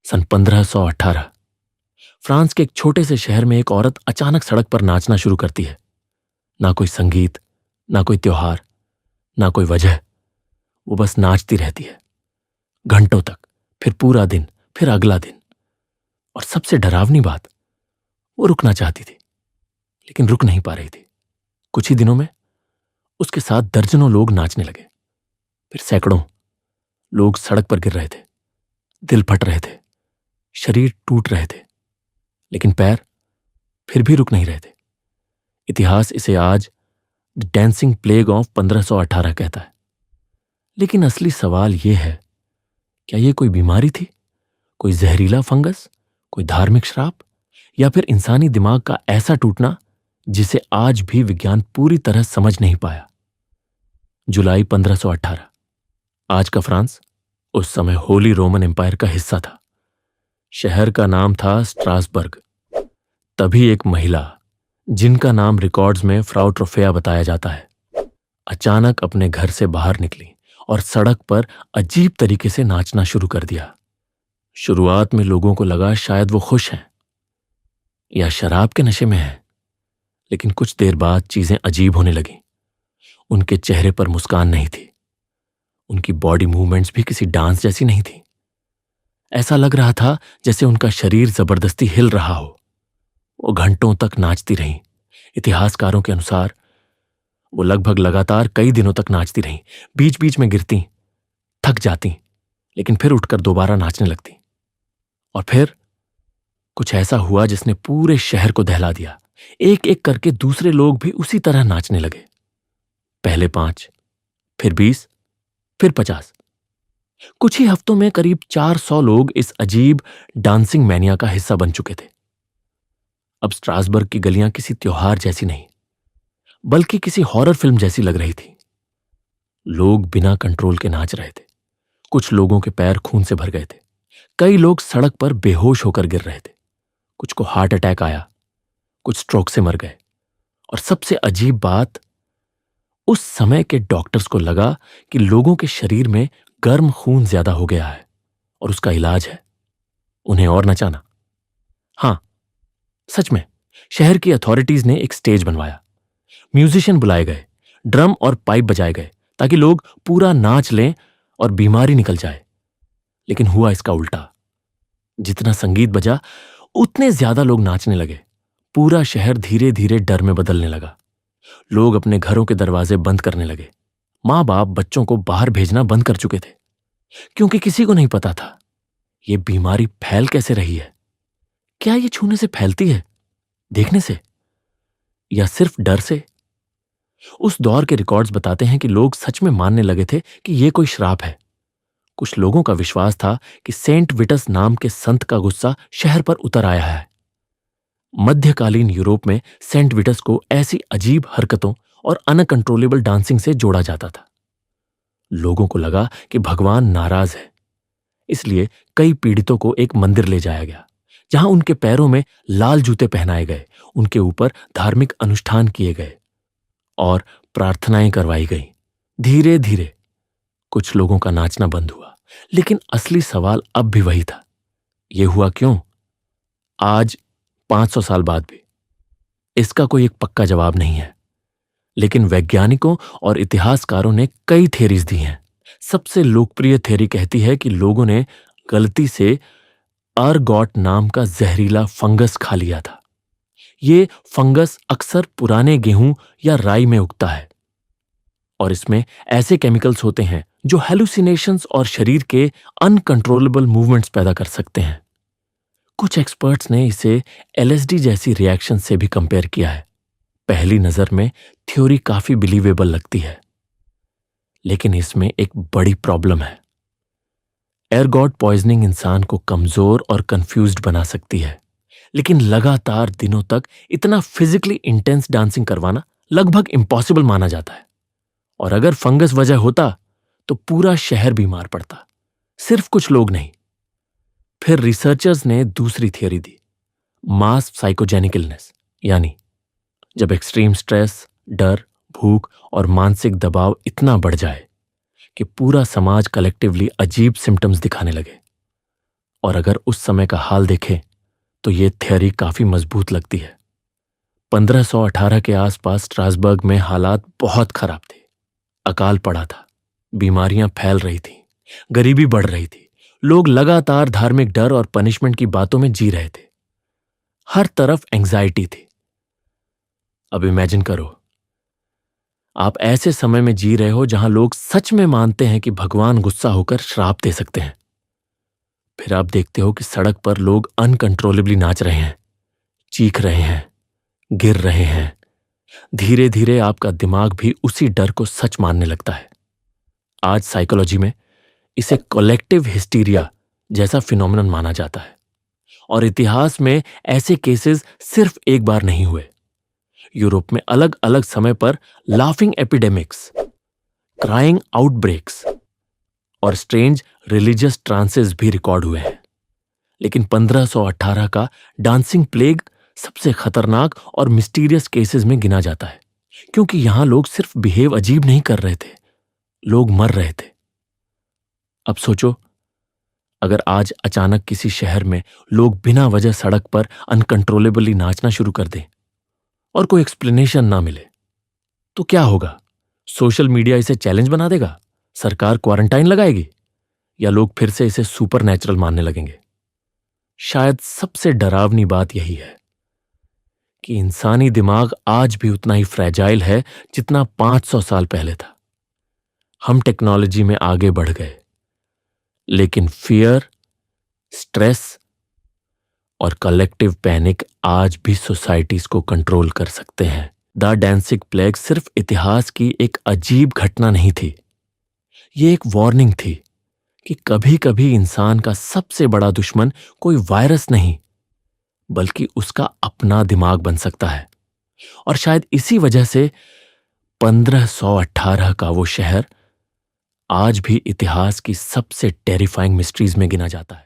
सन 1518 France के एक छोटे से शहर में एक औरत अचानक सड़क पर नाचना शुरू करती है। ना कोई संगीत, ना कोई त्योहार, ना कोई वजह। वो बस नाचती रहती है, घंटों तक, फिर पूरा दिन, फिर अगला दिन। और सबसे डरावनी बात, वो रुकना चाहती थी लेकिन रुक नहीं पा रही थी। कुछ ही दिनों में उसके साथ दर्जनों लोग नाचने लगे, फिर सैकड़ों। लोग सड़क पर गिर रहे थे, दिल फट रहे थे, शरीर टूट रहे थे, लेकिन पैर फिर भी रुक नहीं रहे थे। इतिहास इसे आज द डांसिंग प्लेग ऑफ 1518 कहता है। लेकिन असली सवाल यह है, क्या यह कोई बीमारी थी, कोई जहरीला फंगस, कोई धार्मिक श्राप, या फिर इंसानी दिमाग का ऐसा टूटना जिसे आज भी विज्ञान पूरी तरह समझ नहीं पाया। जुलाई 1518। आज का फ्रांस उस समय होली रोमन एम्पायर का हिस्सा था। शहर का नाम था स्ट्रासबर्ग। तभी एक महिला, जिनका नाम रिकॉर्ड्स में फ्राउ ट्रोफेया बताया जाता है, अचानक अपने घर से बाहर निकली और सड़क पर अजीब तरीके से नाचना शुरू कर दिया। शुरुआत में लोगों को लगा शायद वो खुश हैं या शराब के नशे में हैं, लेकिन कुछ देर बाद चीजें अजीब होने लगीं। उनके चेहरे पर मुस्कान नहीं थी, उनकी बॉडी मूवमेंट्स भी किसी डांस जैसी नहीं थी। ऐसा लग रहा था जैसे उनका शरीर जबरदस्ती हिल रहा हो। वो घंटों तक नाचती रहीं। इतिहासकारों के अनुसार वो लगभग लगातार कई दिनों तक नाचती रहीं। बीच बीच में गिरती, थक जाती, लेकिन फिर उठकर दोबारा नाचने लगती। और फिर कुछ ऐसा हुआ जिसने पूरे शहर को दहला दिया। एक एक करके दूसरे लोग भी उसी तरह नाचने लगे। पहले 5, फिर 20, फिर 50। कुछ ही हफ्तों में करीब 400 लोग इस अजीब डांसिंग मैनिया का हिस्सा बन चुके थे। अब स्ट्रासबर्ग की गलियां किसी त्योहार जैसी नहीं, बल्कि किसी हॉरर फिल्म जैसी लग रही थी। लोग बिना कंट्रोल के नाच रहे थे। कुछ लोगों के पैर खून से भर गए थे। कई लोग सड़क पर बेहोश होकर गिर रहे थे। कुछ को हार्ट अटैक आया, कुछ स्ट्रोक से मर गए। और सबसे अजीब बात, उस समय के डॉक्टर्स को लगा कि लोगों के शरीर में गर्म खून ज्यादा हो गया है और उसका इलाज है उन्हें और नचाना। हां, सच में शहर की अथॉरिटीज ने एक स्टेज बनवाया। म्यूजिशियन बुलाए गए, ड्रम और पाइप बजाए गए ताकि लोग पूरा नाच लें और बीमारी निकल जाए। लेकिन हुआ इसका उल्टा। जितना संगीत बजा, उतने ज्यादा लोग नाचने लगे। पूरा शहर धीरे धीरे डर में बदलने लगा। लोग अपने घरों के दरवाजे बंद करने लगे। मां बाप बच्चों को बाहर भेजना बंद कर चुके थे, क्योंकि किसी को नहीं पता था यह बीमारी फैल कैसे रही है। क्या यह छूने से फैलती है, देखने से, या सिर्फ डर से? उस दौर के रिकॉर्ड्स बताते हैं कि लोग सच में मानने लगे थे कि यह कोई श्राप है। कुछ लोगों का विश्वास था कि सेंट विटस नाम के संत का गुस्सा शहर पर उतर आया है। मध्यकालीन यूरोप में सेंट विटस को ऐसी अजीब हरकतों और अनकंट्रोलेबल डांसिंग से जोड़ा जाता था। लोगों को लगा कि भगवान नाराज है, इसलिए कई पीड़ितों को एक मंदिर ले जाया गया, जहां उनके पैरों में लाल जूते पहनाए गए, उनके ऊपर धार्मिक अनुष्ठान किए गए और प्रार्थनाएं करवाई गईं। धीरे धीरे कुछ लोगों का नाचना बंद हुआ, लेकिन असली सवाल अब भी वही था। यह हुआ क्यों? आज 500 साल बाद भी इसका कोई एक पक्का जवाब नहीं है, लेकिन वैज्ञानिकों और इतिहासकारों ने कई थियरीज दी हैं। सबसे लोकप्रिय थियरी कहती है कि लोगों ने गलती से अर्गॉट नाम का जहरीला फंगस खा लिया था। यह फंगस अक्सर पुराने गेहूं या राई में उगता है और इसमें ऐसे केमिकल्स होते हैं जो हेलुसिनेशंस और शरीर के अनकंट्रोलेबल मूवमेंट्स पैदा कर सकते हैं। कुछ एक्सपर्ट्स ने इसे एलएसडी जैसी रिएक्शन से भी कंपेयर किया है। पहली नजर में थ्योरी काफी बिलीवेबल लगती है, लेकिन इसमें एक बड़ी प्रॉब्लम है। एर्गॉट पॉइजनिंग इंसान को कमजोर और कंफ्यूज्ड बना सकती है, लेकिन लगातार दिनों तक इतना फिजिकली इंटेंस डांसिंग करवाना लगभग इम्पॉसिबल माना जाता है। और अगर फंगस वजह होता तो पूरा शहर बीमार पड़ता, सिर्फ कुछ लोग नहीं। फिर रिसर्चर्स ने दूसरी थियरी दी, मास साइकोजेनिक इलनेस, यानी जब एक्सट्रीम स्ट्रेस, डर, भूख और मानसिक दबाव इतना बढ़ जाए कि पूरा समाज कलेक्टिवली अजीब सिम्टम्स दिखाने लगे। और अगर उस समय का हाल देखें तो ये थ्योरी काफी मजबूत लगती है। 1518 के आसपास स्ट्रासबर्ग में हालात बहुत खराब थे। अकाल पड़ा था, बीमारियां फैल रही थीं, गरीबी बढ़ रही थी, लोग लगातार धार्मिक डर और पनिशमेंट की बातों में जी रहे थे। हर तरफ एंजाइटी थी। अब इमेजिन करो, आप ऐसे समय में जी रहे हो जहां लोग सच में मानते हैं कि भगवान गुस्सा होकर श्राप दे सकते हैं। फिर आप देखते हो कि सड़क पर लोग अनकंट्रोलेबली नाच रहे हैं, चीख रहे हैं, गिर रहे हैं। धीरे धीरे आपका दिमाग भी उसी डर को सच मानने लगता है। आज साइकोलॉजी में इसे कलेक्टिव हिस्टीरिया जैसा फिनोमिनन माना जाता है, और इतिहास में ऐसे केसेस सिर्फ एक बार नहीं हुए। यूरोप में अलग अलग समय पर लाफिंग एपिडेमिक्स, क्राइंग आउटब्रेक्स और स्ट्रेंज रिलीजियस ट्रांसेस भी रिकॉर्ड हुए हैं। लेकिन 1518 का डांसिंग प्लेग सबसे खतरनाक और मिस्टीरियस केसेस में गिना जाता है, क्योंकि यहां लोग सिर्फ बिहेव अजीब नहीं कर रहे थे, लोग मर रहे थे। अब सोचो, अगर आज अचानक किसी शहर में लोग बिना वजह सड़क पर अनकंट्रोलेबली नाचना शुरू कर दें और कोई एक्सप्लेनेशन ना मिले, तो क्या होगा? सोशल मीडिया इसे चैलेंज बना देगा, सरकार क्वारंटाइन लगाएगी, या लोग फिर से इसे सुपर नेचुरल मानने लगेंगे? शायद सबसे डरावनी बात यही है कि इंसानी दिमाग आज भी उतना ही फ्रेजाइल है जितना 500 साल पहले था। हम टेक्नोलॉजी में आगे बढ़ गए, लेकिन फियर, स्ट्रेस और कलेक्टिव पैनिक आज भी सोसाइटीज को कंट्रोल कर सकते हैं। द डांसिंग प्लेग सिर्फ इतिहास की एक अजीब घटना नहीं थी, ये एक वार्निंग थी कि कभी कभी इंसान का सबसे बड़ा दुश्मन कोई वायरस नहीं, बल्कि उसका अपना दिमाग बन सकता है। और शायद इसी वजह से 1518 का वो शहर आज भी इतिहास की सबसे टेरिफाइंग मिस्ट्रीज में गिना जाता है।